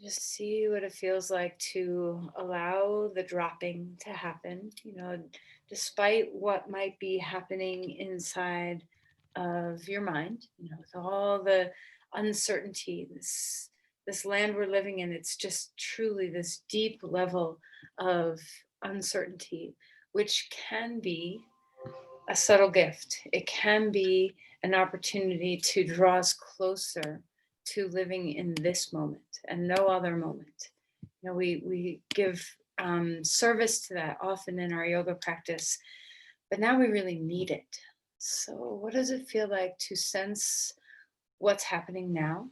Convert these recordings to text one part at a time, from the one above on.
Just see what it feels like to allow the dropping to happen, despite what might be happening inside of your mind, with all the uncertainty, this land we're living in, it's just truly this deep level of uncertainty, which can be a subtle gift. It can be an opportunity to draw us closer to living in this moment and no other moment. We give service to that often in our yoga practice, but now we really need it. So, what does it feel like to sense what's happening now?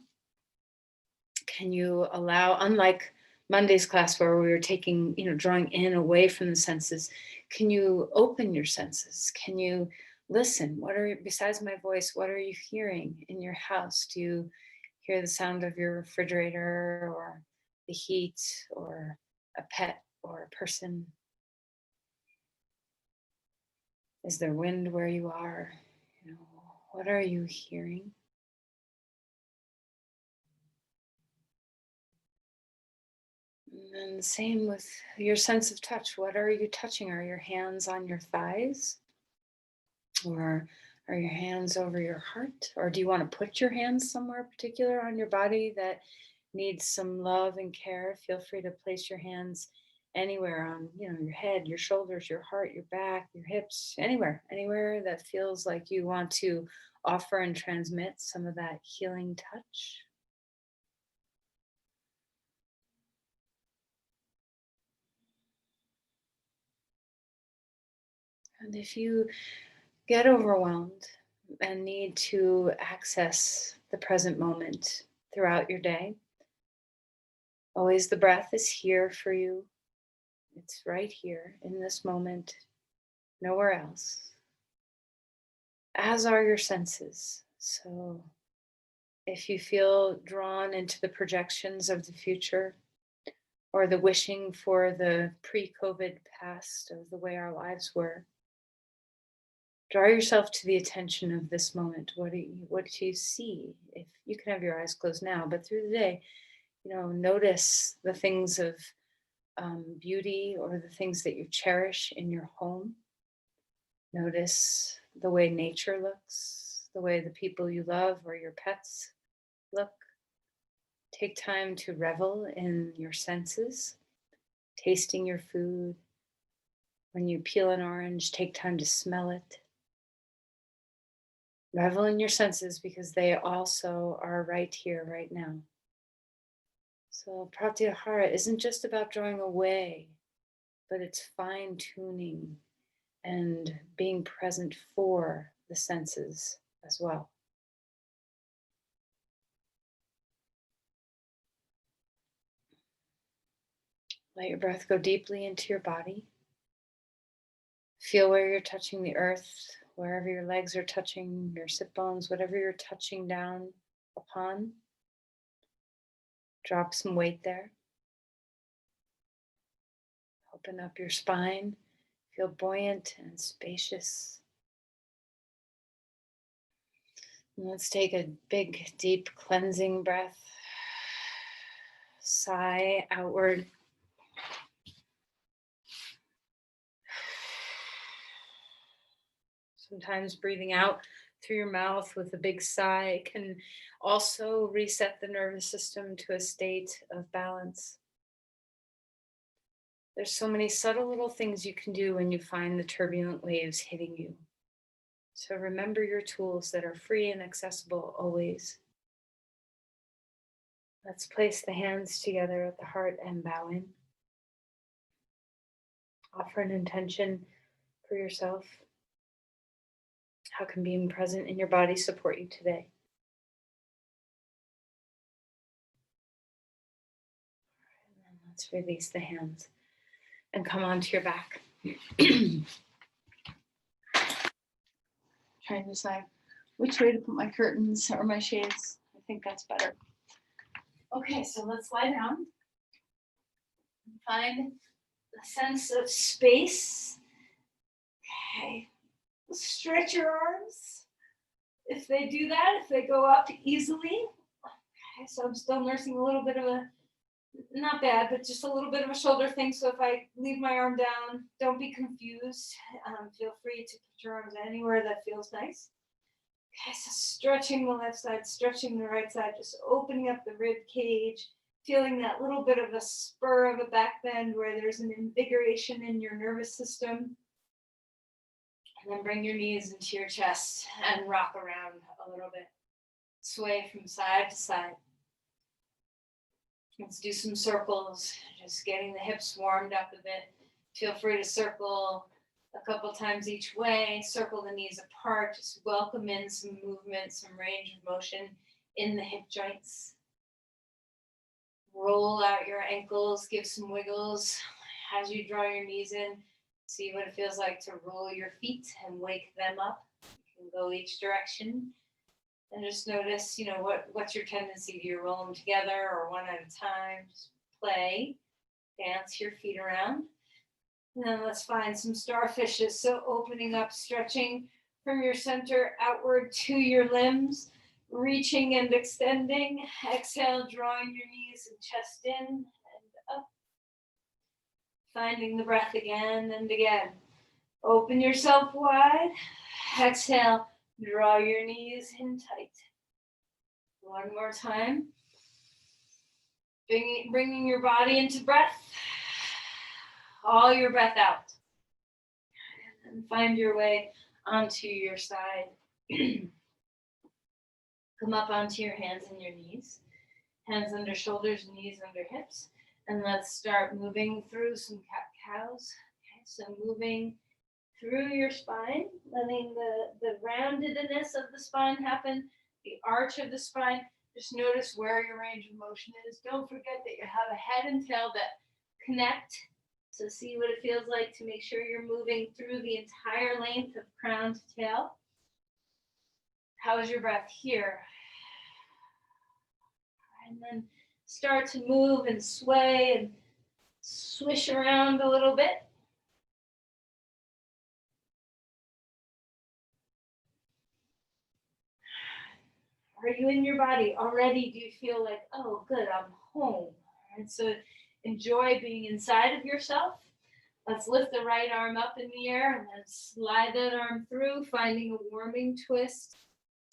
Can you allow, unlike Monday's class where we were taking, drawing in away from the senses, can you open your senses? Can you listen? Besides my voice, what are you hearing in your house? Do you hear the sound of your refrigerator or the heat or a pet or a person? Is there wind where you are? What are you hearing? And same with your sense of touch. What are you touching? Are your hands on your thighs? Or are your hands over your heart? Or do you want to put your hands somewhere particular on your body that needs some love and care? Feel free to place your hands anywhere on, your head, your shoulders, your heart, your back, your hips, anywhere that feels like you want to offer and transmit some of that healing touch. And if you get overwhelmed and need to access the present moment throughout your day, always the breath is here for you. It's right here in this moment, nowhere else, as are your senses. So if you feel drawn into the projections of the future or the wishing for the pre-COVID past of the way our lives were, draw yourself to the attention of this moment. What do you see? If you can have your eyes closed now, but through the day, notice the things of beauty or the things that you cherish in your home. Notice the way nature looks, the way the people you love or your pets look. Take time to revel in your senses, tasting your food. When you peel an orange, take time to smell it. Revel in your senses because they also are right here, right now. So pratyahara isn't just about drawing away, but it's fine tuning and being present for the senses as well. Let your breath go deeply into your body. Feel where you're touching the earth, wherever your legs are touching, your sit bones, whatever you're touching down upon. Drop some weight there. Open up your spine. Feel buoyant and spacious. And let's take a big, deep cleansing breath. Sigh outward. Sometimes breathing out through your mouth with a big sigh can also reset the nervous system to a state of balance. There's so many subtle little things you can do when you find the turbulent waves hitting you. So remember your tools that are free and accessible always. Let's place the hands together at the heart and bow in. Offer an intention for yourself. How can being present in your body support you today? And then let's release the hands and come onto your back. Trying to decide which way to put my curtains or my shades. I think that's better. Okay, so let's lie down. Find a sense of space. Okay, stretch your arms. If they do that, if they go up easily. Okay, so I'm still nursing a little bit of a Not bad, but just a little bit of a shoulder thing. So if I leave my arm down, don't be confused. Feel free to put your arms anywhere that feels nice. Okay, so stretching the left side, stretching the right side, just opening up the rib cage, feeling that little bit of a spur of a back bend where there's an invigoration in your nervous system. And then bring your knees into your chest and rock around a little bit. Sway from side to side. Let's do some circles, just getting the hips warmed up a bit. Feel free to circle a couple times each way, circle the knees apart, just welcome in some movement, some range of motion in the hip joints. Roll out your ankles, give some wiggles as you draw your knees in. See what it feels like to roll your feet and wake them up. You can go each direction. And just notice, what's your tendency? Do you roll them together or one at a time? Just play, dance your feet around. And then let's find some starfishes. So opening up, stretching from your center outward to your limbs, reaching and extending. Exhale, drawing your knees and chest in and up. Finding the breath again and again. Open yourself wide. Exhale. Draw your knees in tight. One more time. Bringing your body into breath. All your breath out. And find your way onto your side. Come up onto your hands and your knees. Hands under shoulders, knees under hips. And let's start moving through some cat-cows. Okay, so moving through your spine, letting the roundedness of the spine happen, the arch of the spine. Just notice where your range of motion is. Don't forget that you have a head and tail that connect. So see what it feels like to make sure you're moving through the entire length of crown to tail. How is your breath here? And then start to move and sway and swish around a little bit. Are you in your body already? Do you feel like, oh, good, I'm home? And so enjoy being inside of yourself. Let's lift the right arm up in the air and then slide that arm through, finding a warming twist.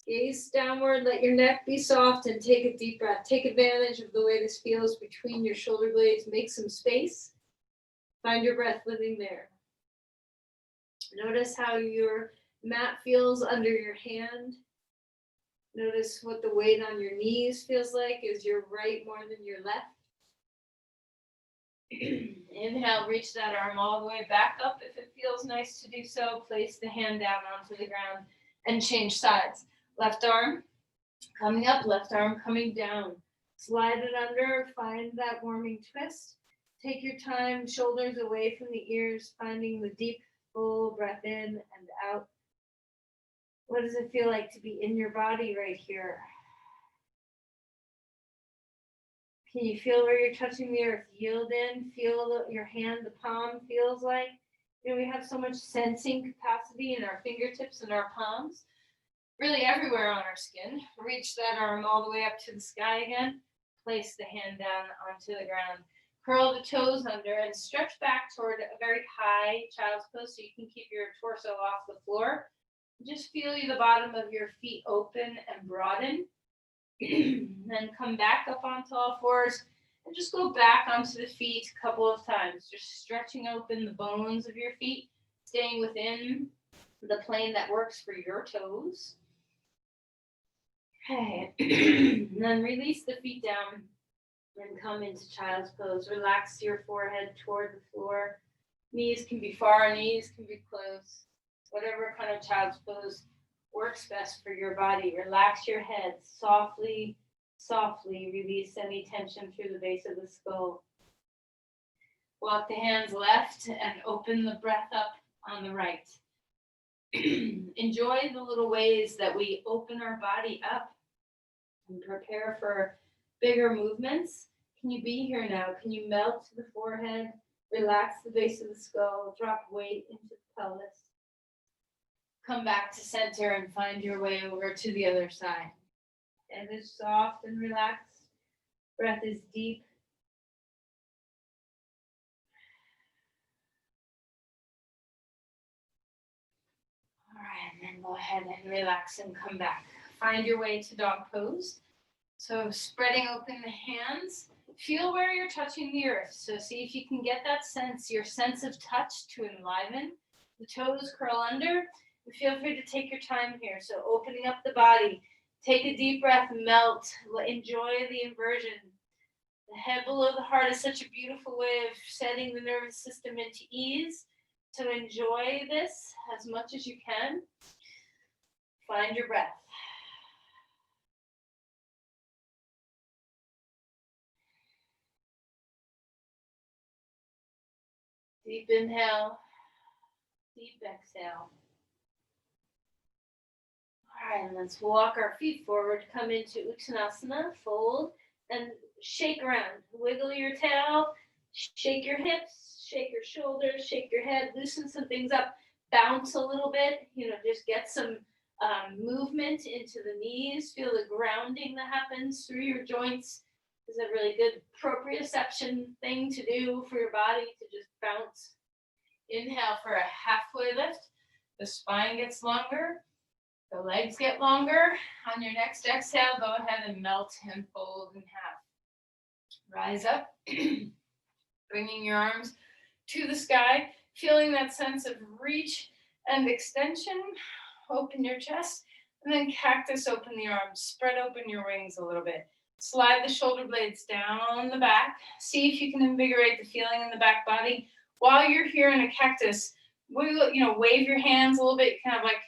Gaze downward, let your neck be soft, and take a deep breath. Take advantage of the way this feels between your shoulder blades. Make some space. Find your breath living there. Notice how your mat feels under your hand. Notice what the weight on your knees feels like. Is your right more than your left? Inhale, reach that arm all the way back up. If it feels nice to do so, place the hand down onto the ground and change sides. Left arm coming up, left arm coming down. Slide it under, find that warming twist. Take your time, shoulders away from the ears, finding the deep, full breath in and out. What does it feel like to be in your body right here? Can you feel where you're touching the earth? Yield in, feel your hand, the palm feels like. We have so much sensing capacity in our fingertips and our palms, really everywhere on our skin. Reach that arm all the way up to the sky again. Place the hand down onto the ground. Curl the toes under and stretch back toward a very high child's pose so you can keep your torso off the floor. Just feel the bottom of your feet open and broaden. Then come back up onto all fours and just go back onto the feet a couple of times. Just stretching open the bones of your feet, staying within the plane that works for your toes. Okay, and then release the feet down and come into child's pose. Relax your forehead toward the floor. Knees can be far, knees can be close. Whatever kind of child's pose works best for your body. Relax your head. Softly, softly release any tension through the base of the skull. Walk the hands left and open the breath up on the right. Enjoy the little ways that we open our body up and prepare for bigger movements. Can you be here now? Can you melt to the forehead? Relax the base of the skull. Drop weight into the pelvis. Come back to center and find your way over to the other side. Head is soft and relaxed. Breath is deep And go ahead and relax and come back. Find your way to dog pose. So spreading open the hands. Feel where you're touching the earth. So see if you can get that sense, your sense of touch to enliven. The toes curl under. And feel free to take your time here. So opening up the body. Take a deep breath, melt. Enjoy the inversion. The head below the heart is such a beautiful way of setting the nervous system into ease. So enjoy this as much as you can. Find your breath. Deep inhale, deep exhale. All right, and let's walk our feet forward, come into Uttanasana, fold, and shake around. Wiggle your tail, shake your hips, shake your shoulders, shake your head, loosen some things up, bounce a little bit, just get some movement into the knees, feel the grounding that happens through your joints. Is a really good proprioception thing to do for your body, to just bounce. Inhale for a halfway lift. The spine gets longer. The legs get longer. On your next exhale, go ahead and melt and fold in half. Rise up, bringing your arms to the sky, feeling that sense of reach and extension. Open your chest, and then cactus, open the arms. Spread open your wings a little bit. Slide the shoulder blades down the back. See if you can invigorate the feeling in the back body. While you're here in a cactus, wave your hands a little bit, kind of like,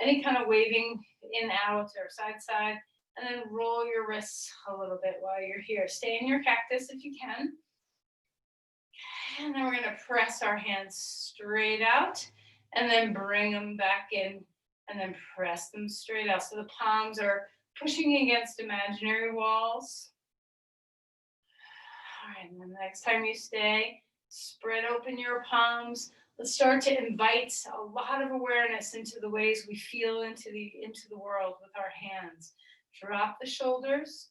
any kind of waving in, out, or side, side, and then roll your wrists a little bit while you're here. Stay in your cactus if you can. And then we're going to press our hands straight out, and then bring them back in, and then press them straight out. So the palms are pushing against imaginary walls. All right, and then the next time you stay, spread open your palms. Let's start to invite a lot of awareness into the ways we feel into the world with our hands. Drop the shoulders.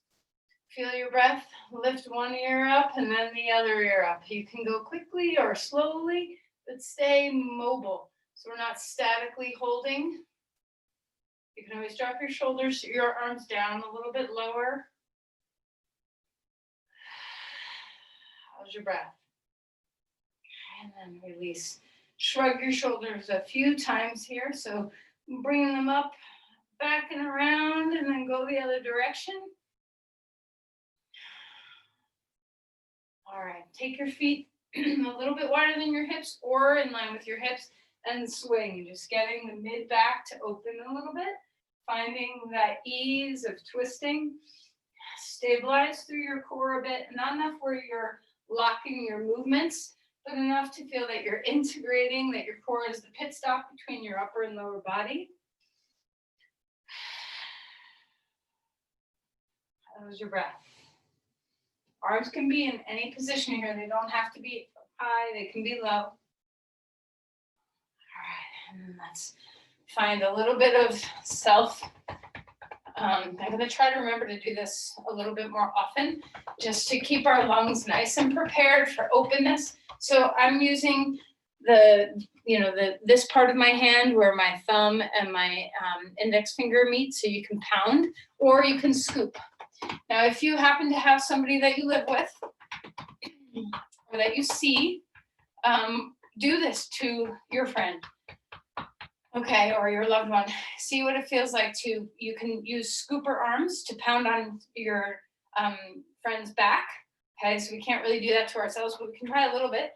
Feel your breath. Lift one ear up and then the other ear up. You can go quickly or slowly, but stay mobile. So we're not statically holding. You can always drop your shoulders, your arms down a little bit lower. How's your breath? And then release. Shrug your shoulders a few times here. So bringing them up, back and around, and then go the other direction. All right, take your feet a little bit wider than your hips or in line with your hips and swing. Just getting the mid back to open a little bit. Finding that ease of twisting. Stabilize through your core a bit. Not enough where you're locking your movements, but enough to feel that you're integrating, that your core is the pit stop between your upper and lower body. How's your breath? Arms can be in any position here. They don't have to be high. They can be low. All right, and then let's find a little bit of self. I'm going to try to remember to do this a little bit more often, just to keep our lungs nice and prepared for openness. So I'm using this part of my hand where my thumb and my index finger meet, so you can pound or you can scoop. Now, if you happen to have somebody that you live with or that you see, do this to your friend, okay, or your loved one. See what it feels like you can use scooper arms to pound on your friend's back. Okay, so we can't really do that to ourselves, but we can try a little bit.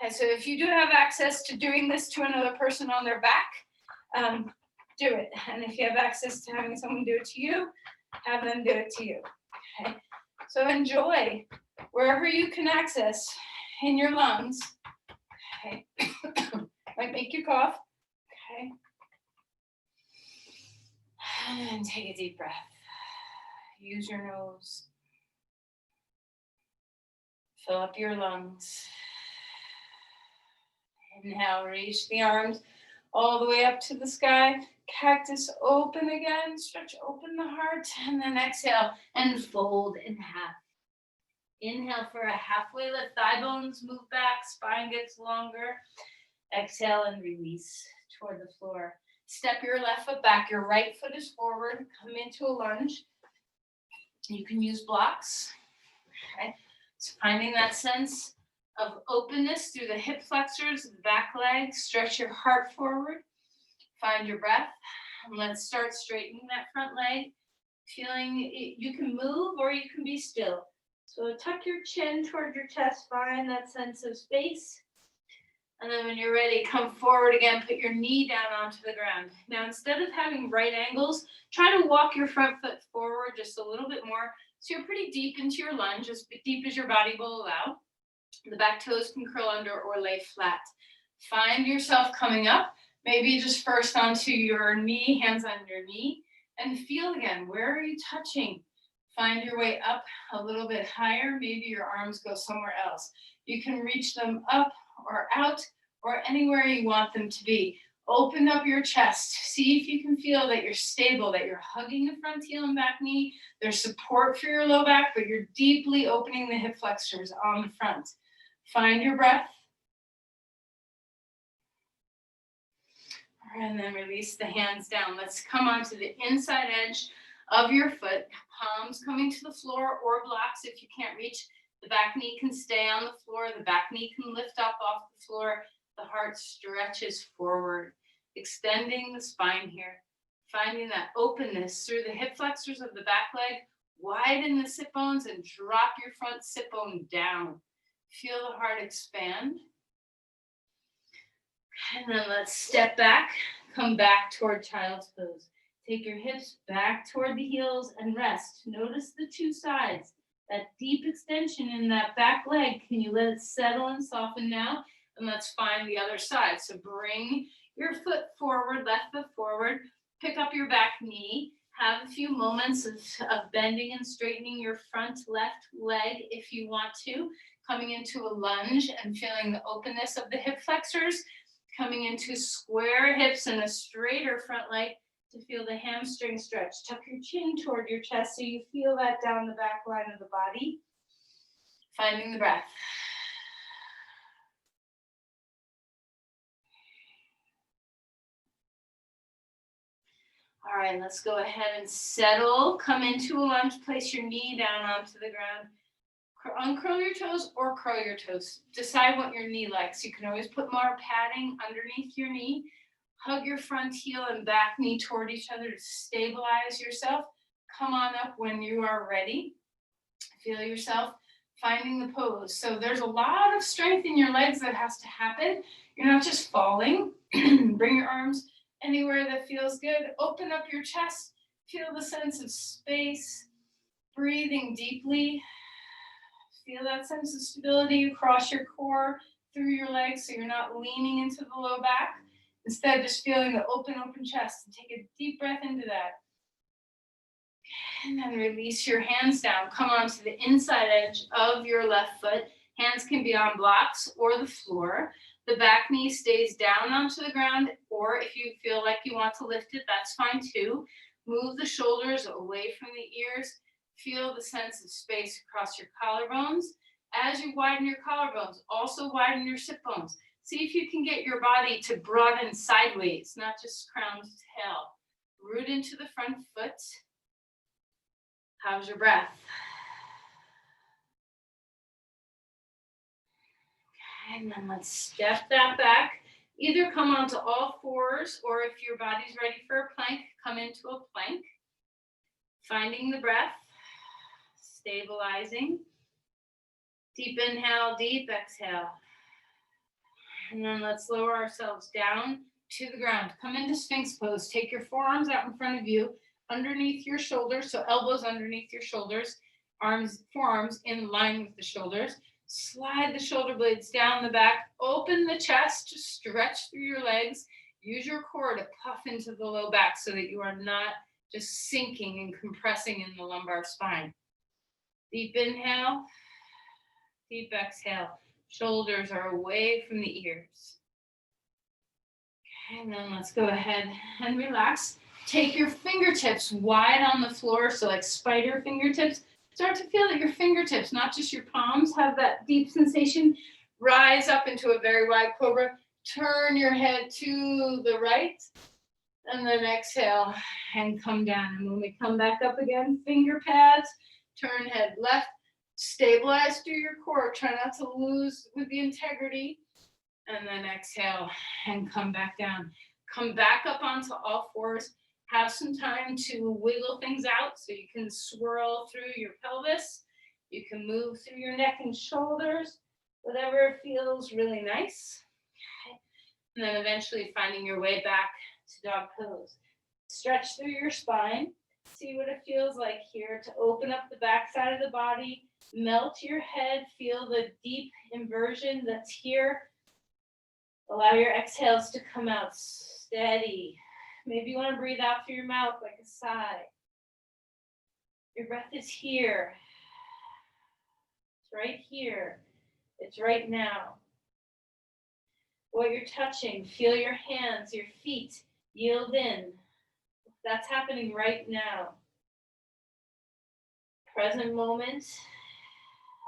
Okay, so if you do have access to doing this to another person on their back, do it. And if you have access to having someone do it to you, have them do it to you. Okay, so enjoy wherever you can access in your lungs. Okay, might make you cough. Okay, and take a deep breath. Use your nose. Fill up your lungs. Inhale, reach the arms all the way up to the sky. Cactus, open again. Stretch open the heart. And then exhale and fold in half. Inhale for a halfway lift. Thigh bones move back. Spine gets longer. Exhale and release toward the floor. Step your left foot back, your right foot is forward, come into a lunge. You can use blocks, okay? So finding that sense of openness through the hip flexors, the back leg, stretch your heart forward, find your breath, and let's start straightening that front leg. Feeling it, you can move or you can be still. So tuck your chin toward your chest, find that sense of space. And then when you're ready, come forward again, put your knee down onto the ground. Now, instead of having right angles, try to walk your front foot forward just a little bit more. So you're pretty deep into your lunge, as deep as your body will allow. The back toes can curl under or lay flat. Find yourself coming up, maybe just first onto your knee, hands on your knee, and feel again, where are you touching? Find your way up a little bit higher. Maybe your arms go somewhere else. You can reach them up or out or anywhere you want them to be. Open up your chest. See if you can feel that you're stable, that you're hugging the front heel and back knee. There's support for your low back, but you're deeply opening the hip flexors on the front. Find your breath. And then release the hands down. Let's come onto the inside edge of your foot, palms coming to the floor or blocks if you can't reach. The back knee can stay on the floor. The back knee can lift up off the floor. The heart stretches forward, extending the spine here. Finding that openness through the hip flexors of the back leg. Widen the sit bones and drop your front sit bone down. Feel the heart expand. And then let's step back, come back toward child's pose. Take your hips back toward the heels and rest. Notice the two sides, that deep extension in that back leg. Can you let it settle and soften now? And let's find the other side. So bring your foot forward, left foot forward, pick up your back knee, have a few moments of bending and straightening your front left leg if you want to, coming into a lunge and feeling the openness of the hip flexors, coming into square hips and a straighter front leg to feel the hamstring stretch. Tuck your chin toward your chest so you feel that down the back line of the body. Finding the breath. All right, let's go ahead and settle. Come into a lunge, place your knee down onto the ground. Uncurl your toes or curl your toes. Decide what your knee likes. You can always put more padding underneath your knee. Hug your front heel and back knee toward each other to stabilize yourself. Come on up when you are ready. Feel yourself finding the pose. So there's a lot of strength in your legs that has to happen. You're not just falling. Bring your arms anywhere that feels good. Open up your chest. Feel the sense of space. Breathing deeply. Feel that sense of stability across your core, through your legs, so you're not leaning into the low back. Instead, just feeling the open chest. And take a deep breath into that. And then release your hands down. Come onto the inside edge of your left foot. Hands can be on blocks or the floor. The back knee stays down onto the ground, or if you feel like you want to lift it, that's fine too. Move the shoulders away from the ears. Feel the sense of space across your collarbones. As you widen your collarbones, also widen your sit bones. See if you can get your body to broaden sideways, not just crown to tail. Root into the front foot. How's your breath? Okay, and then let's step that back. Either come onto all fours, or if your body's ready for a plank, come into a plank. Finding the breath. Stabilizing. Deep inhale, deep exhale. And then let's lower ourselves down to the ground. Come into Sphinx pose. Take your forearms out in front of you, underneath your shoulders, so elbows underneath your shoulders, forearms in line with the shoulders. Slide the shoulder blades down the back, open the chest, just stretch through your legs. Use your core to puff into the low back so that you are not just sinking and compressing in the lumbar spine. Deep inhale, deep exhale. Shoulders are away from the ears. Okay, and then let's go ahead and relax. Take your fingertips wide on the floor, so like spider fingertips. Start to feel that your fingertips, not just your palms, have that deep sensation. Rise up into a very wide cobra. Turn your head to the right. And then exhale and come down. And when we come back up again, finger pads, turn head left, stabilize through your core. Try not to lose with the integrity. And then exhale and come back down. Come back up onto all fours. Have some time to wiggle things out so you can swirl through your pelvis. You can move through your neck and shoulders, whatever feels really nice. Okay. And then eventually finding your way back to dog pose. Stretch through your spine. See what it feels like here to open up the back side of the body. Melt your head. Feel the deep inversion that's here. Allow your exhales to come out steady. Maybe you want to breathe out through your mouth like a sigh. Your breath is here. It's right here. It's right now. What you're touching, feel your hands, your feet yield in. That's happening right now. Present moment.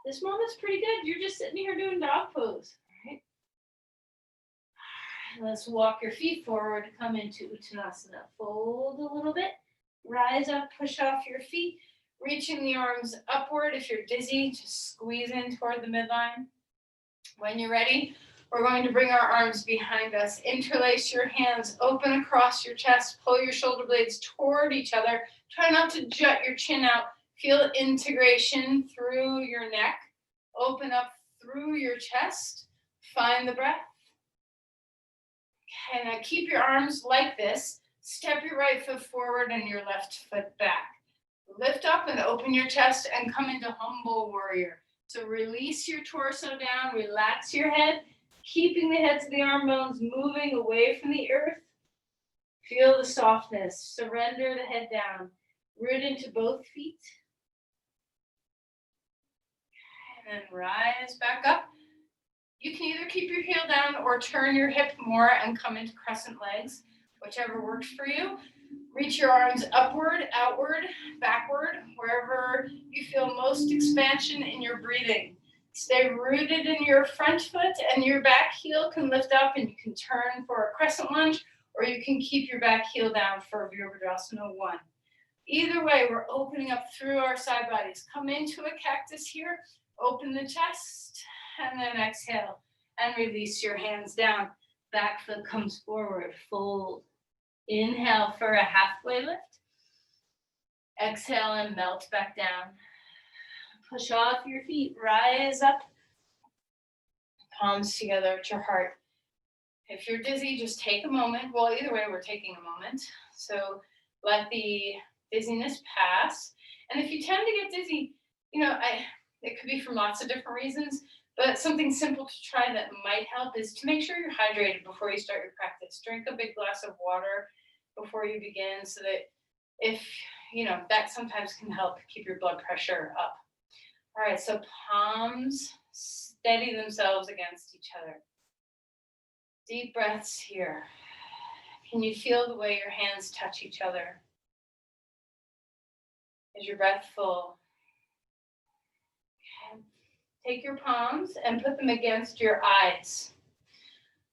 This moment's pretty good. You're just sitting here doing dog pose. Right? Let's walk your feet forward. Come into Uttanasana. Fold a little bit. Rise up, push off your feet. Reaching the arms upward. If you're dizzy, just squeeze in toward the midline. When you're ready, we're going to bring our arms behind us. Interlace your hands, open across your chest, pull your shoulder blades toward each other. Try not to jut your chin out. Feel integration through your neck. Open up through your chest. Find the breath. Okay, now keep your arms like this. Step your right foot forward and your left foot back. Lift up and open your chest and come into humble warrior. So release your torso down, relax your head, keeping the heads of the arm bones moving away from the earth. Feel the softness. Surrender the head down. Root into both feet. And then rise back up. You can either keep your heel down or turn your hip more and come into crescent legs, whichever works for you. Reach your arms upward, outward, backward, wherever you feel most expansion in your breathing. Stay rooted in your front foot and your back heel can lift up and you can turn for a crescent lunge or you can keep your back heel down for Virabhadrasana 1. Either way, we're opening up through our side bodies. Come into a cactus here, open the chest, and then exhale and release your hands down. Back foot comes forward, fold. Inhale for a halfway lift. Exhale and melt back down. Push off your feet, rise up. Palms together at your heart. If you're dizzy, just take a moment. Well, either way, we're taking a moment. So let the dizziness pass. And if you tend to get dizzy, it could be from lots of different reasons, but something simple to try that might help is to make sure you're hydrated before you start your practice. Drink a big glass of water before you begin so that if, that sometimes can help keep your blood pressure up. All right, so palms steady themselves against each other. Deep breaths here. Can you feel the way your hands touch each other? Is your breath full? Okay. Take your palms and put them against your eyes.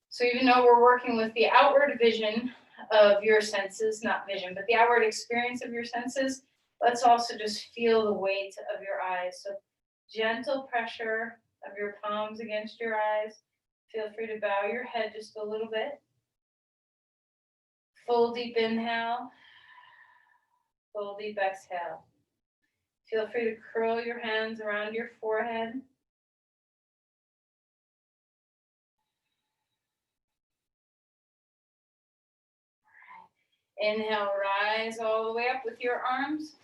So even though we're working with the outward vision of your senses, not vision, but the outward experience of your senses, let's also just feel the weight of your eyes. So gentle pressure of your palms against your eyes. Feel free to bow your head just a little bit. Full deep inhale. Full deep exhale. Feel free to curl your hands around your forehead. Inhale, rise all the way up with your arms.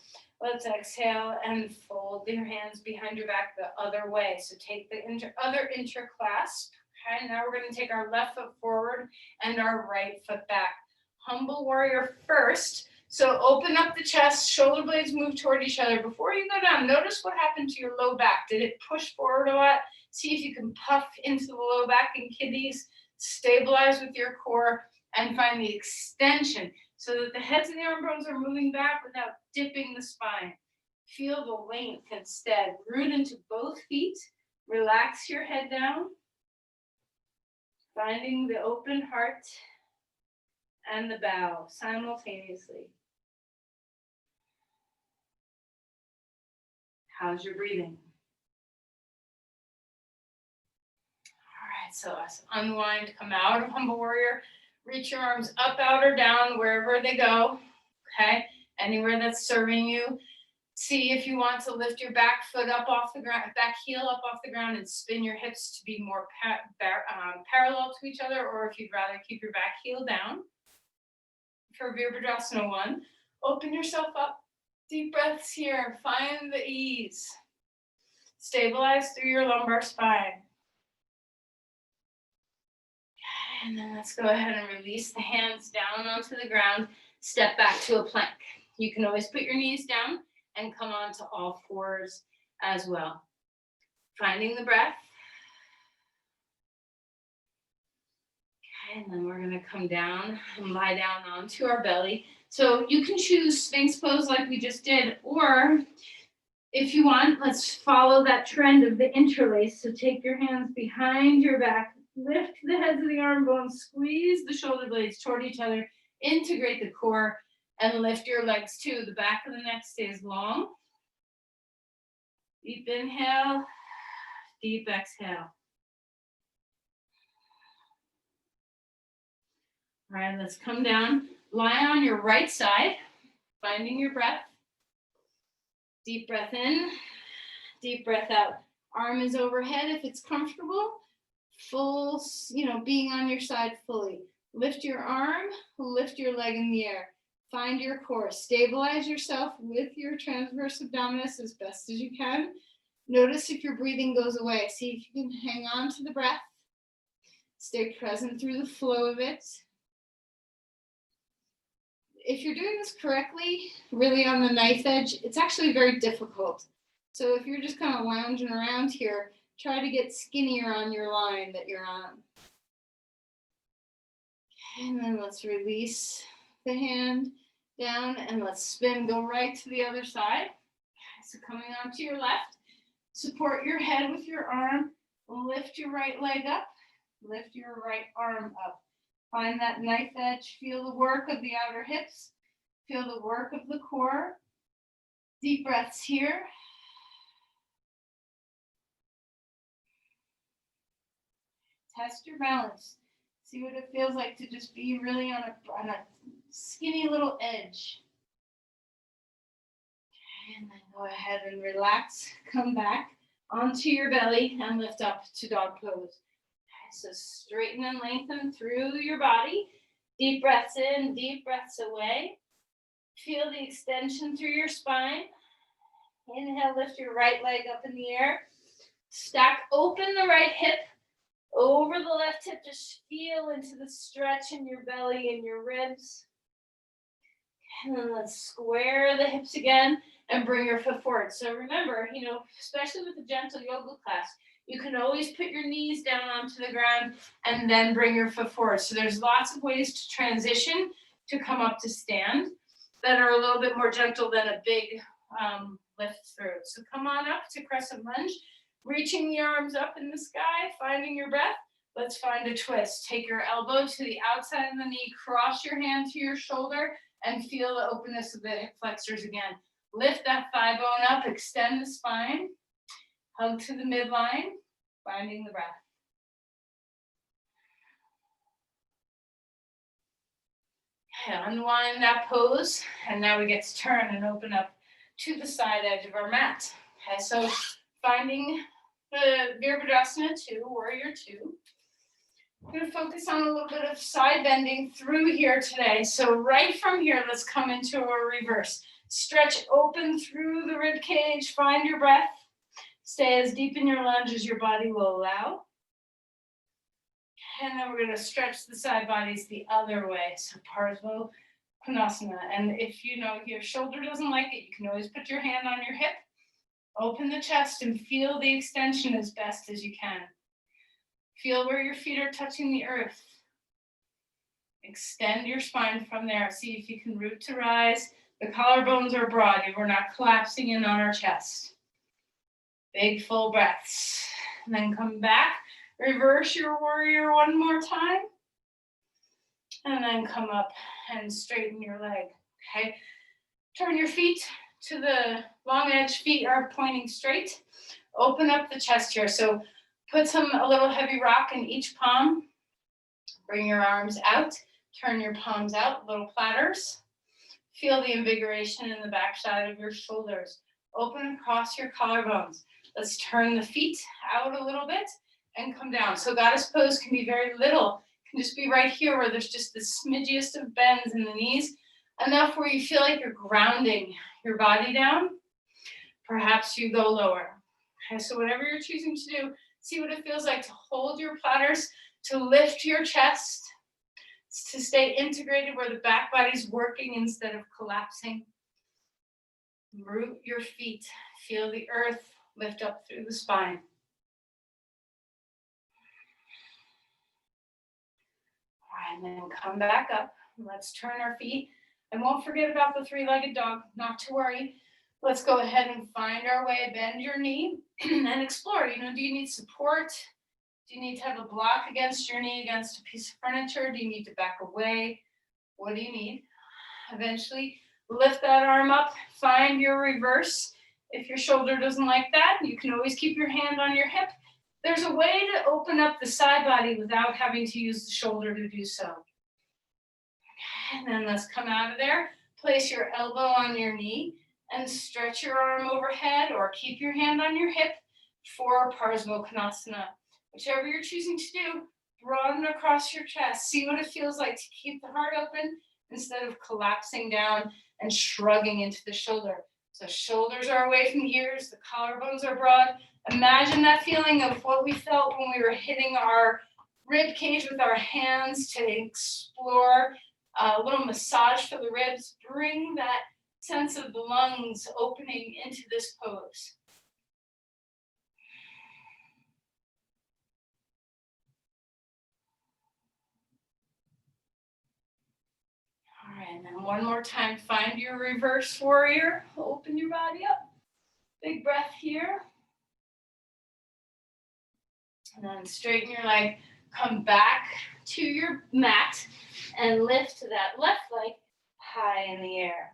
Let's exhale and fold your hands behind your back the other way. So take the other interclasp. Okay, now we're going to take our left foot forward and our right foot back. Humble warrior first. So open up the chest, shoulder blades move toward each other. Before you go down, notice what happened to your low back. Did it push forward a lot? See if you can puff into the low back and kidneys. Stabilize with your core and find the extension so that the heads of the arm bones are moving back without dipping the spine. Feel the length instead. Root into both feet. Relax your head down. Finding the open heart and the bow simultaneously. How's your breathing? All right, so let's unwind, come out of humble warrior, reach your arms up, out, or down, wherever they go, okay? Anywhere that's serving you. See if you want to lift your back foot up off the ground, back heel up off the ground, and spin your hips to be more parallel to each other, or if you'd rather keep your back heel down. For Virabhadrasana 1, open yourself up, deep breaths here, find the ease. Stabilize through your lumbar spine. And then let's go ahead and release the hands down onto the ground, step back to a plank. You can always put your knees down and come on to all fours as well. Finding the breath. Okay, and then we're gonna come down and lie down onto our belly. So you can choose Sphinx pose like we just did, or if you want, let's follow that trend of the interlace. So take your hands behind your back, lift the heads of the arm bones, squeeze the shoulder blades toward each other, integrate the core, and lift your legs too. The back of the neck stays long. Deep inhale, deep exhale. All right, let's come down. Lie on your right side, finding your breath. Deep breath in, deep breath out. Arm is overhead if it's comfortable. Full, being on your side fully. Lift your arm, lift your leg in the air. Find your core. Stabilize yourself with your transverse abdominis as best as you can. Notice if your breathing goes away. See if you can hang on to the breath. Stay present through the flow of it. If you're doing this correctly, really on the knife edge, it's actually very difficult. So if you're just kind of lounging around here, try to get skinnier on your line that you're on. And then let's release the hand down and let's spin, go right to the other side. So coming onto your left, support your head with your arm, lift your right leg up, lift your right arm up. Find that knife edge, feel the work of the outer hips, feel the work of the core. Deep breaths here. Test your balance. See what it feels like to just be really on a skinny little edge. And then go ahead and relax. Come back onto your belly and lift up to dog pose. Okay, so straighten and lengthen through your body. Deep breaths in, deep breaths away. Feel the extension through your spine. Inhale, lift your right leg up in the air. Stack open the right hip over the left hip. Just feel into the stretch in your belly and your ribs. And then let's square the hips again and bring your foot forward. So remember, especially with the gentle yoga class, you can always put your knees down onto the ground and then bring your foot forward. So there's lots of ways to transition to come up to stand that are a little bit more gentle than a big lift through. So come on up to crescent lunge, reaching the arms up in the sky, finding your breath. Let's find a twist. Take your elbow to the outside of the knee, cross your hand to your shoulder, and feel the openness of the hip flexors again. Lift that thigh bone up, extend the spine, hug to the midline, finding the breath. Okay, unwind that pose, and now we get to turn and open up to the side edge of our mat. Okay, so finding the Virabhadrasana 2, Warrior 2. I'm going to focus on a little bit of side bending through here today. So right from here, let's come into a reverse. Stretch open through the rib cage, find your breath. Stay as deep in your lunge as your body will allow. And then we're going to stretch the side bodies the other way. So Parsva Konasana. And if your shoulder doesn't like it, you can always put your hand on your hip, open the chest, and feel the extension as best as you can. Feel where your feet are touching the earth. Extend your spine from there. See if you can root to rise. The collarbones are broad. We're not collapsing in on our chest. Big full breaths. And then come back. Reverse your warrior one more time. And then come up and straighten your leg, okay? Turn your feet to the long edge, feet are pointing straight. Open up the chest here. So put a little heavy rock in each palm. Bring your arms out, turn your palms out, little platters. Feel the invigoration in the backside of your shoulders. Open across your collarbones. Let's turn the feet out a little bit and come down. So goddess pose can be very little. It can just be right here where there's just the smidgiest of bends in the knees, enough where you feel like you're grounding your body down. Perhaps you go lower. Okay, so whatever you're choosing to do, see what it feels like to hold your platters, to lift your chest, to stay integrated where the back body's working instead of collapsing. Root your feet. Feel the earth lift up through the spine. All right, and then come back up. Let's turn our feet. And won't forget about the three-legged dog, not to worry. Let's go ahead and find our way, bend your knee and explore. Do you need support? Do you need to have a block against your knee, against a piece of furniture? Do you need to back away? What do you need? Eventually, lift that arm up, find your reverse. If your shoulder doesn't like that, you can always keep your hand on your hip. There's a way to open up the side body without having to use the shoulder to do so. And then let's come out of there. Place your elbow on your knee and stretch your arm overhead or keep your hand on your hip for Parsva Konasana. Whichever you're choosing to do, broaden across your chest. See what it feels like to keep the heart open instead of collapsing down and shrugging into the shoulder. So shoulders are away from the ears, the collarbones are broad. Imagine that feeling of what we felt when we were hitting our rib cage with our hands to explore a little massage for the ribs. Bring that sense of the lungs opening into this pose. All right, and then one more time, find your reverse warrior. Open your body up. Big breath here. And then straighten your leg. Come back to your mat and lift that left leg high in the air.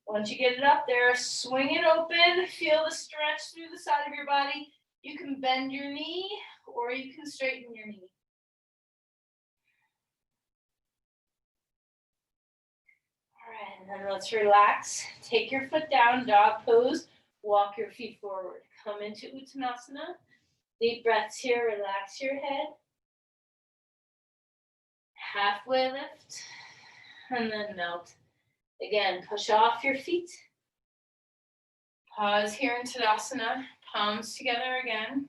Once you get it up there, swing it open. Feel the stretch through the side of your body. You can bend your knee or you can straighten your knee. All right, and then let's relax. Take your foot down, dog pose. Walk your feet forward. Come into Uttanasana. Deep breaths here, relax your head. Halfway lift, and then melt. Again, push off your feet. Pause here in Tadasana. Palms together again.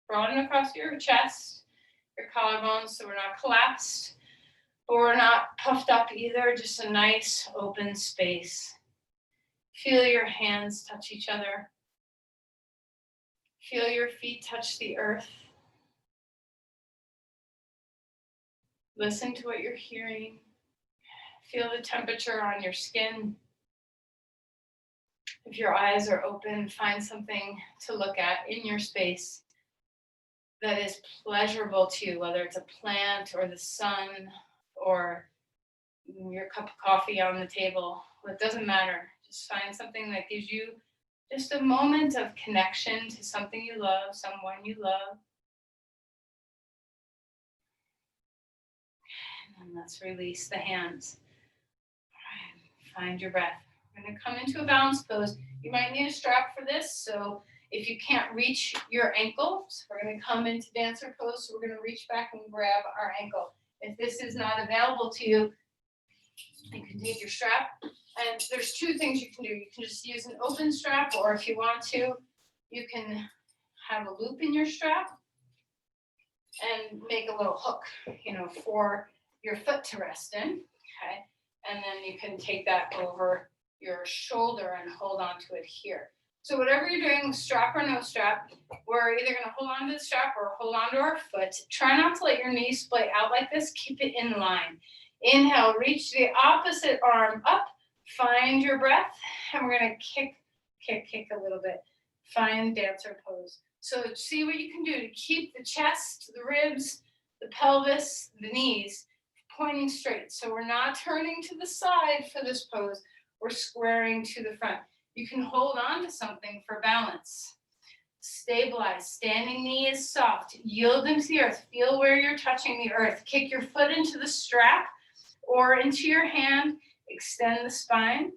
Broaden across your chest, your collarbones, so we're not collapsed, but we're not puffed up either. Just a nice open space. Feel your hands touch each other. Feel your feet touch the earth. Listen to what you're hearing. Feel the temperature on your skin. If your eyes are open, find something to look at in your space that is pleasurable to you, whether it's a plant or the sun or your cup of coffee on the table. It doesn't matter. Just find something that gives you just a moment of connection to something you love, someone you love. And then let's release the hands. All right, find your breath. We're going to come into a balance pose. You might need a strap for this, so if you can't reach your ankle, so we're going to come into dancer pose, so we're going to reach back and grab our ankle. If this is not available to you, you can take your strap. And there's two things you can do. You can just use an open strap, or if you want to, you can have a loop in your strap and make a little hook, for your foot to rest in, okay? And then you can take that over your shoulder and hold on to it here. So whatever you're doing, strap or no strap, we're either going to hold on to the strap or hold on to our foot. Try not to let your knees splay out like this. Keep it in line. Inhale, reach the opposite arm up. Find your breath, and we're going to kick a little bit. Find dancer pose. So see what you can do to keep the chest, the ribs, the pelvis, the knees pointing straight. So we're not turning to the side for this pose. We're squaring to the front. You can hold on to something for balance. Stabilize. Standing knee is soft. Yield into the earth. Feel where you're touching the earth. Kick your foot into the strap or into your hand. Extend the spine.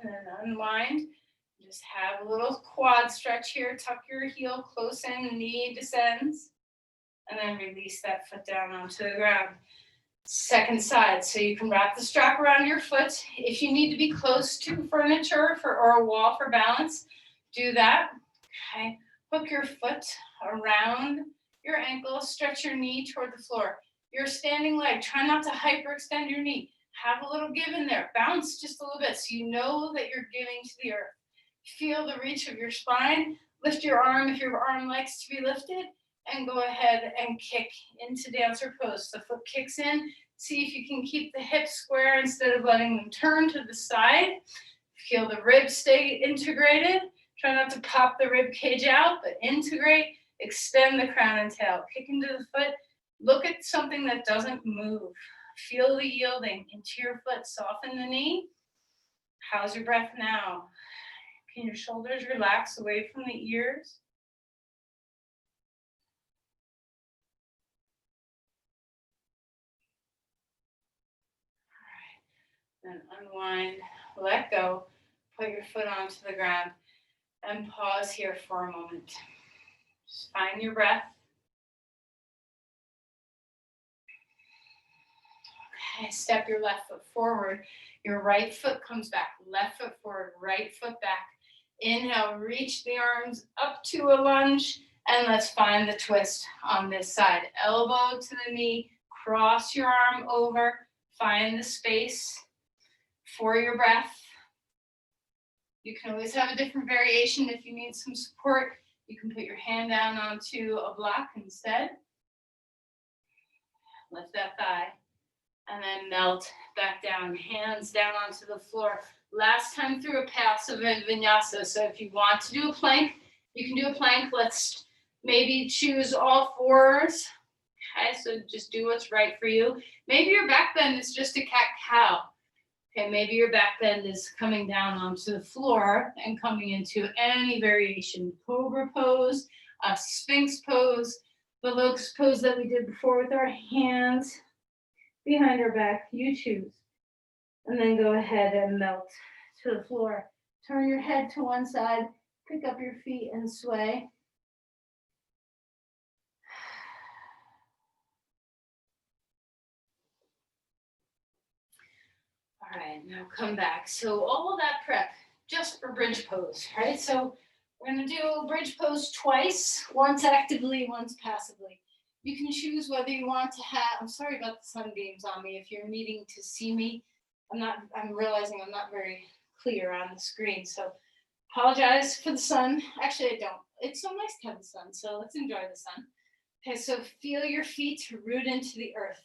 And then unwind. Just have a little quad stretch here. Tuck your heel close in, knee descends. And then release that foot down onto the ground. Second side, so you can wrap the strap around your foot. If you need to be close to furniture or a wall for balance, do that. Okay. Hook your foot around your ankle, stretch your knee toward the floor. Your standing leg, try not to hyperextend your knee. Have a little give in there. Bounce just a little bit so you know that you're giving to the earth. Feel the reach of your spine. Lift your arm if your arm likes to be lifted, and go ahead and kick into dancer pose. The foot kicks in. See if you can keep the hips square instead of letting them turn to the side. Feel the ribs stay integrated. Try not to pop the rib cage out, but integrate. Extend the crown and tail. Kick into the foot. Look at something that doesn't move. Feel the yielding into your foot. Soften the knee. How's your breath now? Can your shoulders relax away from the ears? All right. Then unwind, let go, put your foot onto the ground, and pause here for a moment. Just find your breath. Okay, step your left foot forward. Your right foot comes back. Left foot forward, right foot back. Inhale, reach the arms up to a lunge, and let's find the twist on this side. Elbow to the knee, cross your arm over, find the space for your breath. You can always have a different variation if you need some support. You can put your hand down onto a block instead. Lift that thigh. And then melt back down, hands down onto the floor. Last time through a passive vinyasa. So if you want to do a plank, you can do a plank. Let's maybe choose all fours. Okay, so just do what's right for you. Maybe your back bend is just a cat-cow. Okay, maybe your back bend is coming down onto the floor and coming into any variation. Cobra pose, a Sphinx pose, the lotus pose that we did before with our hands behind our back, you choose. And then go ahead and melt to the floor. Turn your head to one side, pick up your feet and sway. All right, now come back. So all of that prep just for bridge pose, right? So we're gonna do bridge pose twice, once actively, once passively. You can choose whether you want to have, I'm sorry about the sunbeams on me. If you're needing to see me, I'm realizing I'm not very clear on the screen. So apologize for the sun. Actually, I don't. It's so nice to have the sun. So let's enjoy the sun. Okay, so feel your feet root into the earth.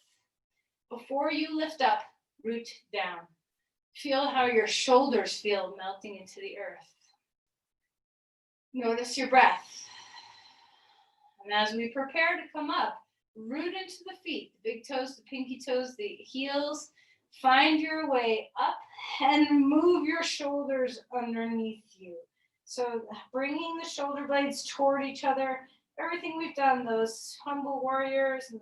Before you lift up, root down. Feel how your shoulders feel melting into the earth. Notice your breath. And as we prepare to come up, root into the feet, the big toes, the pinky toes, the heels. Find your way up and move your shoulders underneath you. So bringing the shoulder blades toward each other, everything we've done, those humble warriors and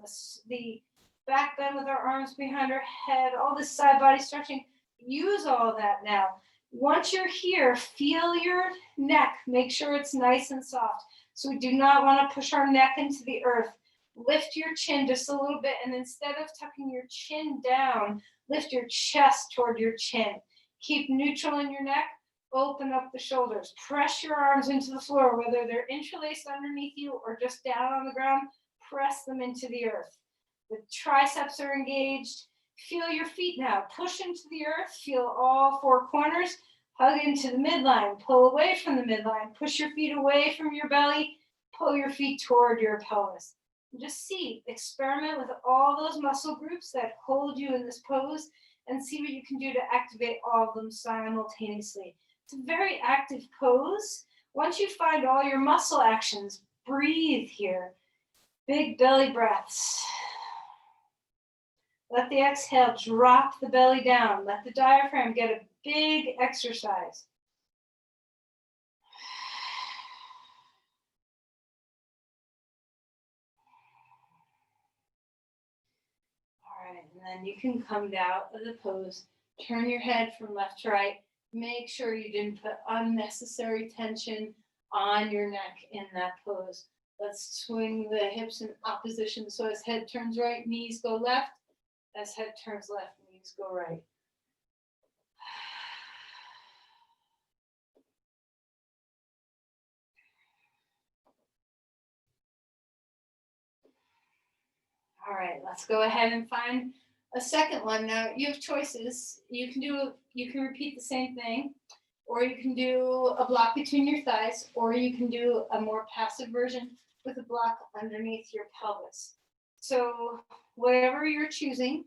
the back bend with our arms behind our head, all this side body stretching, use all that now. Once you're here, feel your neck. Make sure it's nice and soft. So we do not want to push our neck into the earth. Lift your chin just a little bit, and instead of tucking your chin down, lift your chest toward your chin. Keep neutral in your neck. Open up the shoulders. Press your arms into the floor, whether they're interlaced underneath you or just down on the ground. Press them into the earth. The triceps are engaged. Feel your feet now. Push into the earth. Feel all four corners. Hug into the midline. Pull away from the midline. Push your feet away from your belly. Pull your feet toward your pelvis. And just see, experiment with all those muscle groups that hold you in this pose and see what you can do to activate all of them simultaneously. It's a very active pose. Once you find all your muscle actions, breathe here. Big belly breaths. Let the exhale drop the belly down. Let the diaphragm get a big exercise. All right, and then you can come out of the pose. Turn your head from left to right. Make sure you didn't put unnecessary tension on your neck in that pose. Let's swing the hips in opposition. So as head turns right, knees go left. As head turns left, knees go right. All right, let's go ahead and find a second one. Now you have choices. You can repeat the same thing, or you can do a block between your thighs, or you can do a more passive version with a block underneath your pelvis. So whatever you're choosing,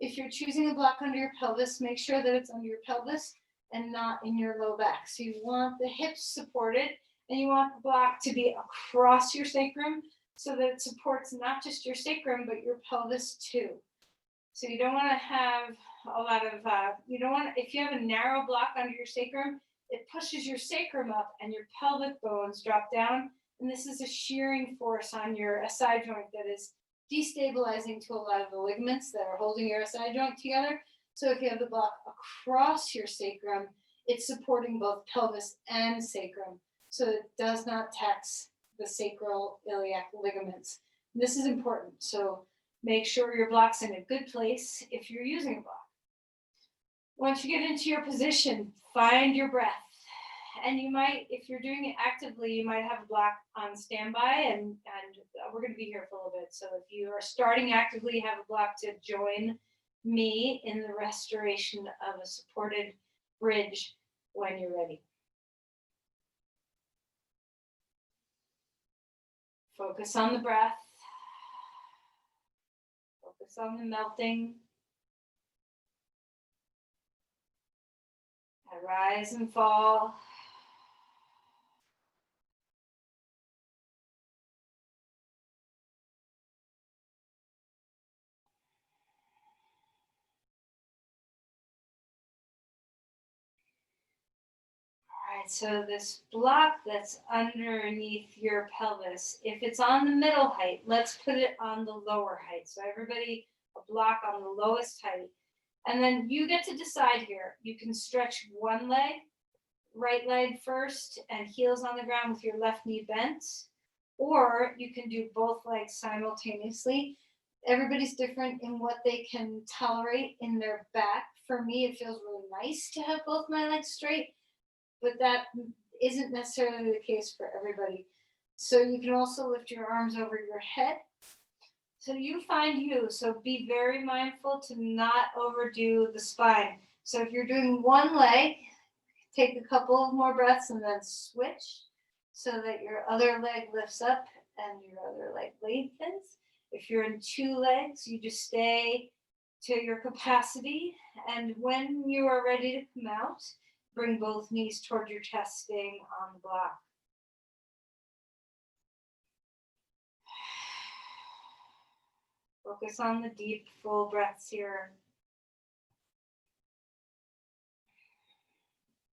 if you're choosing a block under your pelvis, make sure that it's under your pelvis and not in your low back. So you want the hips supported, and you want the block to be across your sacrum so that it supports not just your sacrum, but your pelvis too. So you don't want to have a lot of, you don't want, if you have a narrow block under your sacrum, it pushes your sacrum up and your pelvic bones drop down. And this is a shearing force on your SI joint that is destabilizing to a lot of the ligaments that are holding your SI joint together. So if you have the block across your sacrum, it's supporting both pelvis and sacrum. So it does not tax the sacral iliac ligaments. And this is important. So make sure your block's in a good place if you're using a block. Once you get into your position, find your breath. And you might, if you're doing it actively, you might have a block on standby, and we're going to be here for a little bit. So if you are starting actively, have a block to join me in the restoration of a supported bridge when you're ready. Focus on the breath. Focus on the melting. I rise and fall. All right, so this block that's underneath your pelvis, if it's on the middle height, let's put it on the lower height. So everybody, a block on the lowest height. And then you get to decide here. You can stretch one leg, right leg first, and heels on the ground with your left knee bent. Or you can do both legs simultaneously. Everybody's different in what they can tolerate in their back. For me, it feels really nice to have both my legs straight, but that isn't necessarily the case for everybody. So you can also lift your arms over your head. So you find you. So be very mindful to not overdo the spine. So if you're doing one leg, take a couple of more breaths and then switch so that your other leg lifts up and your other leg lengthens. If you're in two legs, you just stay to your capacity. And when you are ready to come out, bring both knees toward your chest, staying on the block. Focus on the deep, full breaths here.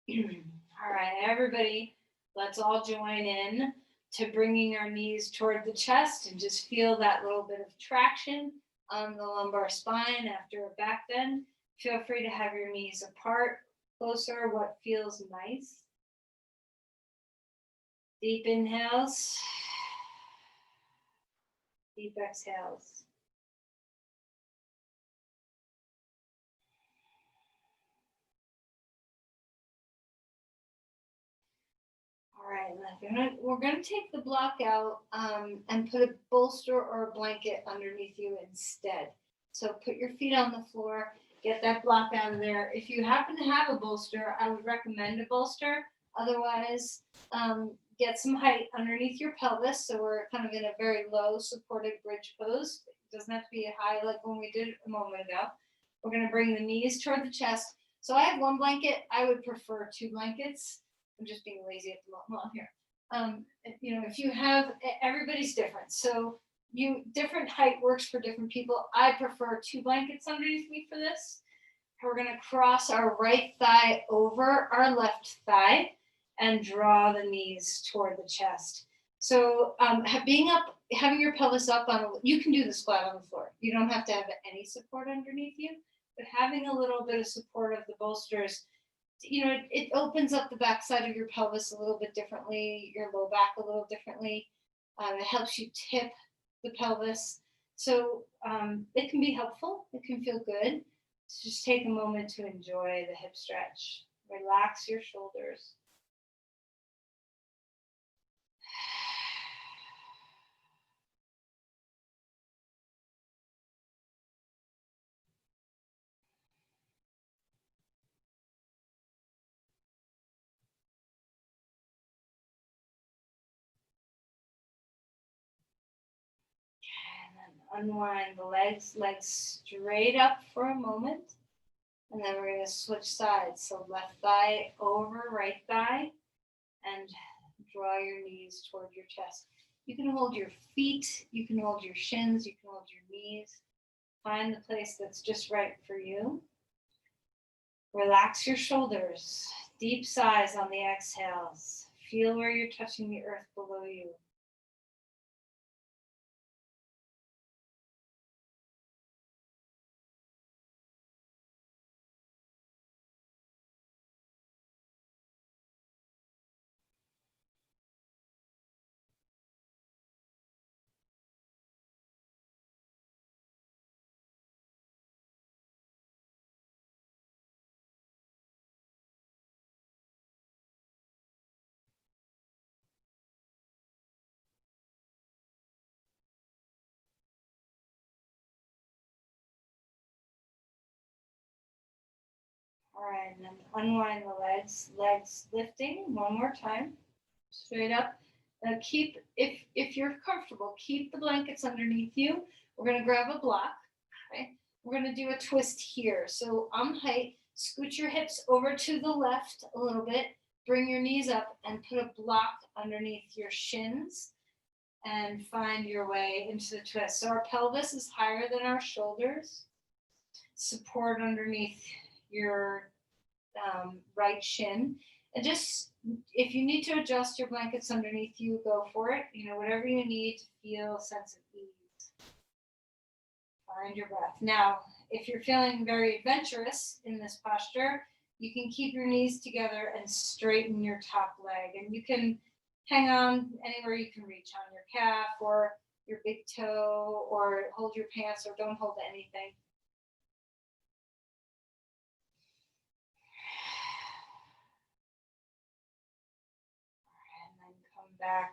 All right, everybody, let's all join in to bringing our knees toward the chest and just feel that little bit of traction on the lumbar spine after a back bend. Feel free to have your knees apart, closer, what feels nice. Deep inhales, deep exhales. All right, we're gonna take the block out and put a bolster or a blanket underneath you instead. So put your feet on the floor, get that block out of there. If you happen to have a bolster, I would recommend a bolster. Otherwise, get some height underneath your pelvis. So we're kind of in a very low supported bridge pose. It doesn't have to be high like when we did a moment ago. We're gonna bring the knees toward the chest. So I have one blanket. I would prefer two blankets. I'm just being lazy at the moment here. You know, if you have, everybody's different. So different height works for different people. I prefer 2 blankets underneath me for this. We're gonna cross our right thigh over our left thigh and draw the knees toward the chest. So having your pelvis up you can do this flat on the floor. You don't have to have any support underneath you, but having a little bit of support of the bolsters, it opens up the backside of your pelvis a little bit differently, your low back a little differently. It helps you tip the pelvis. So it can be helpful. It can feel good. So just take a moment to enjoy the hip stretch. Relax your shoulders. And then unwind the legs straight up for a moment. And then we're going to switch sides. So left thigh over right thigh and draw your knees toward your chest. You can hold your feet, you can hold your shins, you can hold your knees. Find the place that's just right for you. Relax your shoulders. Deep sighs on the exhales. Feel where you're touching the earth below you. All right, and then unwind the legs lifting one more time, straight up. Now if you're comfortable, keep the blankets underneath you. We're gonna grab a block, okay? We're gonna do a twist here. So on height, scoot your hips over to the left a little bit, bring your knees up and put a block underneath your shins and find your way into the twist. So our pelvis is higher than our shoulders. Support underneath your right shin. And just if you need to adjust your blankets underneath you, go for it. Whatever you need to feel a sense of ease. Find your breath. Now, if you're feeling very adventurous in this posture, you can keep your knees together and straighten your top leg. And you can hang on anywhere you can reach, on your calf or your big toe, or hold your pants, or don't hold anything. And then come back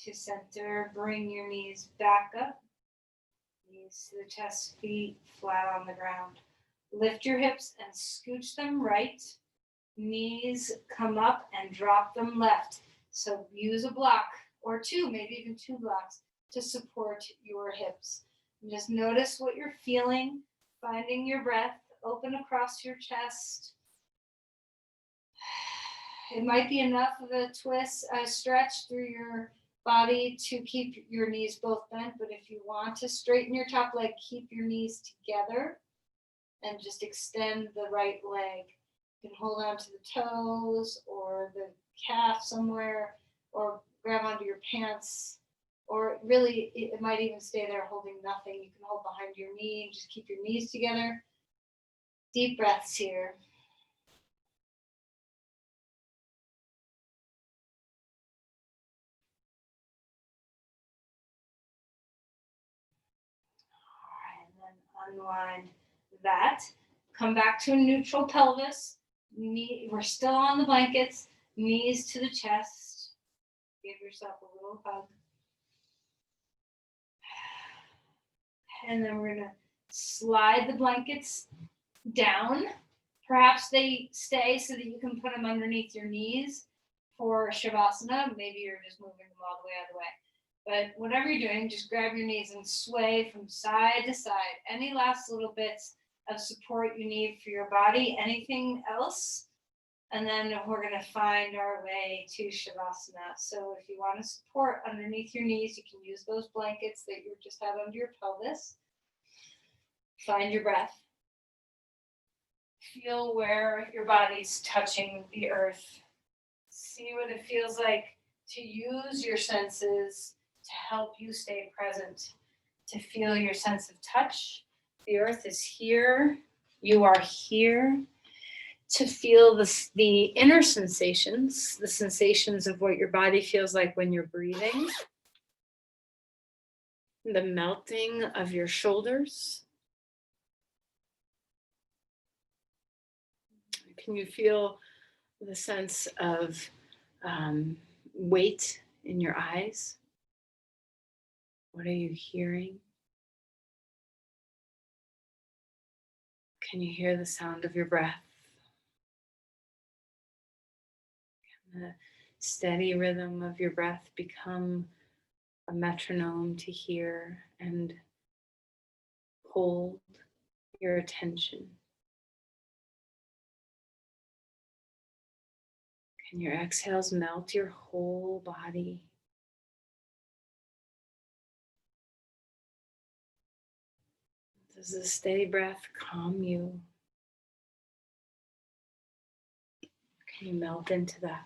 to center. Bring your knees back up. Knees to the chest, feet flat on the ground. Lift your hips and scooch them right. Knees come up and drop them left. So use a block or 2, maybe even 2 blocks to support your hips. And just notice what you're feeling, finding your breath, open across your chest. It might be enough of a stretch through your body to keep your knees both bent, but if you want to straighten your top leg, keep your knees together and just extend the right leg. You can hold on to the toes or the calf somewhere, or grab onto your pants, or really it might even stay there holding nothing. You can hold behind your knee and just keep your knees together. Deep breaths here. And then unwind that. Come back to a neutral pelvis. We're still on the blankets. Knees to the chest. Give yourself a little hug. And then we're going to slide the blankets down. Perhaps they stay so that you can put them underneath your knees for Shavasana. Maybe you're just moving them all the way out of the way. But whatever you're doing, just grab your knees and sway from side to side. Any last little bits of support you need for your body, anything else, And then we're gonna find our way to Shavasana. So if you want to support underneath your knees, you can use those blankets that you just have under your pelvis. Find your breath. Feel where your body's touching the earth. See what it feels like to use your senses to help you stay present, to feel your sense of touch. The earth is here. You are here. To feel the inner sensations, the sensations of what your body feels like when you're breathing, the melting of your shoulders. Can you feel the sense of weight in your eyes? What are you hearing? Can you hear the sound of your breath? Can the steady rhythm of your breath become a metronome to hear and hold your attention? Can your exhales melt your whole body? Does the steady breath calm you? Can you melt into that?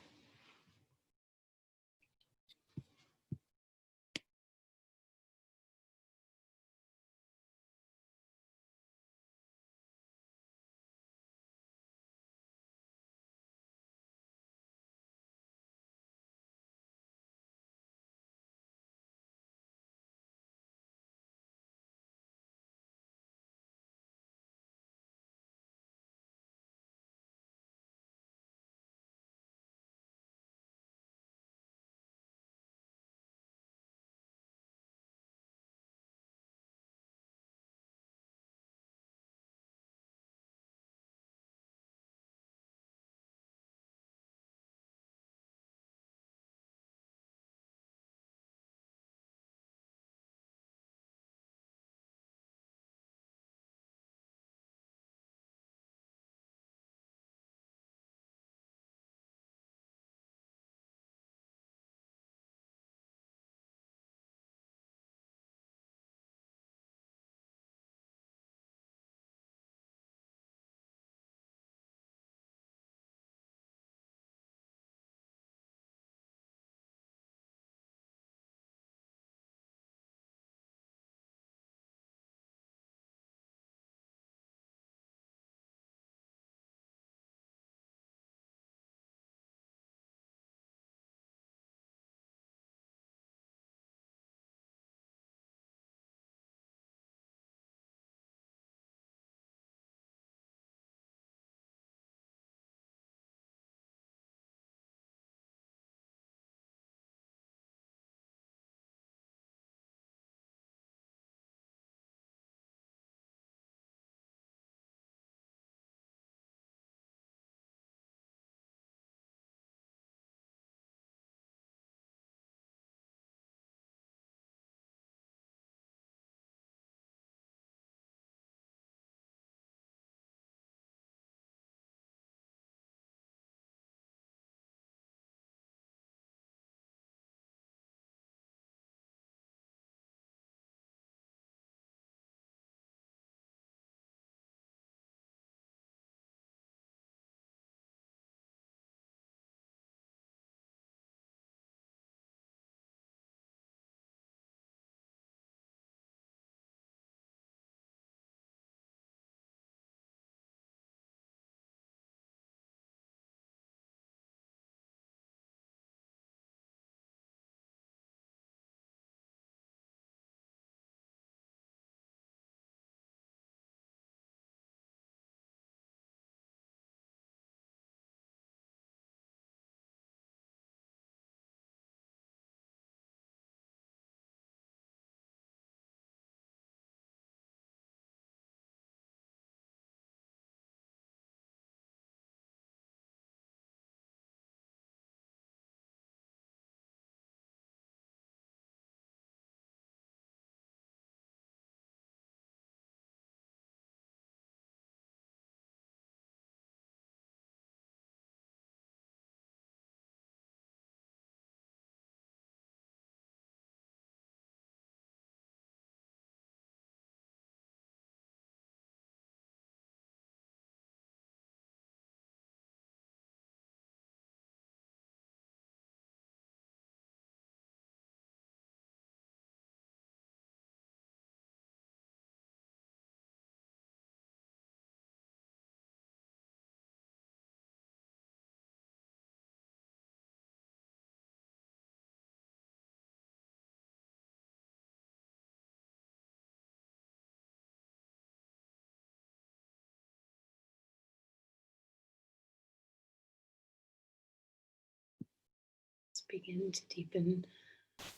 begin to deepen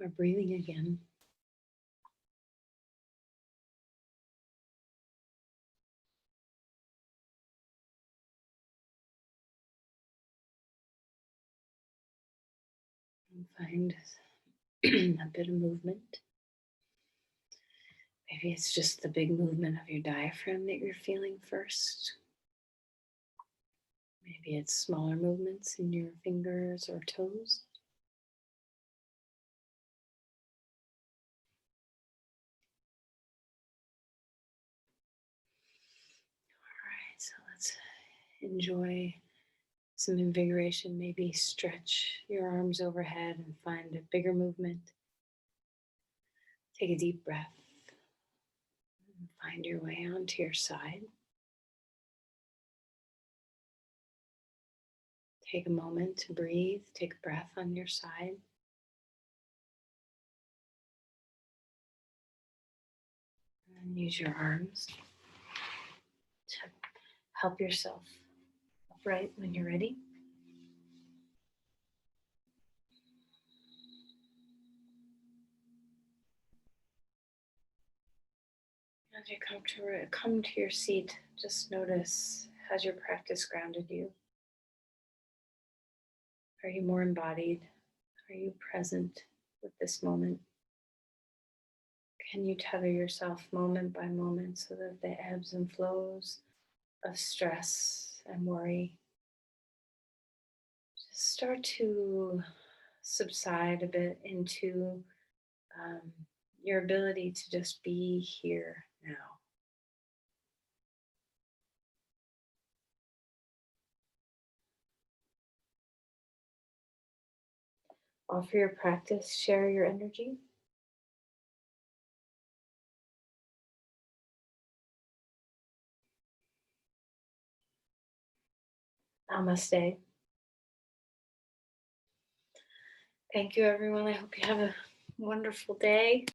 our breathing again. And find a bit of movement. Maybe it's just the big movement of your diaphragm that you're feeling first. Maybe it's smaller movements in your fingers or toes. All right, so let's enjoy some invigoration. Maybe stretch your arms overhead and find a bigger movement. Take a deep breath and find your way onto your side. Take a moment to breathe. Take a breath on your side. And use your arms to help yourself upright when you're ready. As you come to your seat, just notice, has your practice grounded you? Are you more embodied? Are you present with this moment? Can you tether yourself moment by moment so that the ebbs and flows of stress and worry just start to subside a bit into um, your ability to just be here now? Offer your practice, share your energy. Namaste. Thank you, everyone. I hope you have a wonderful day.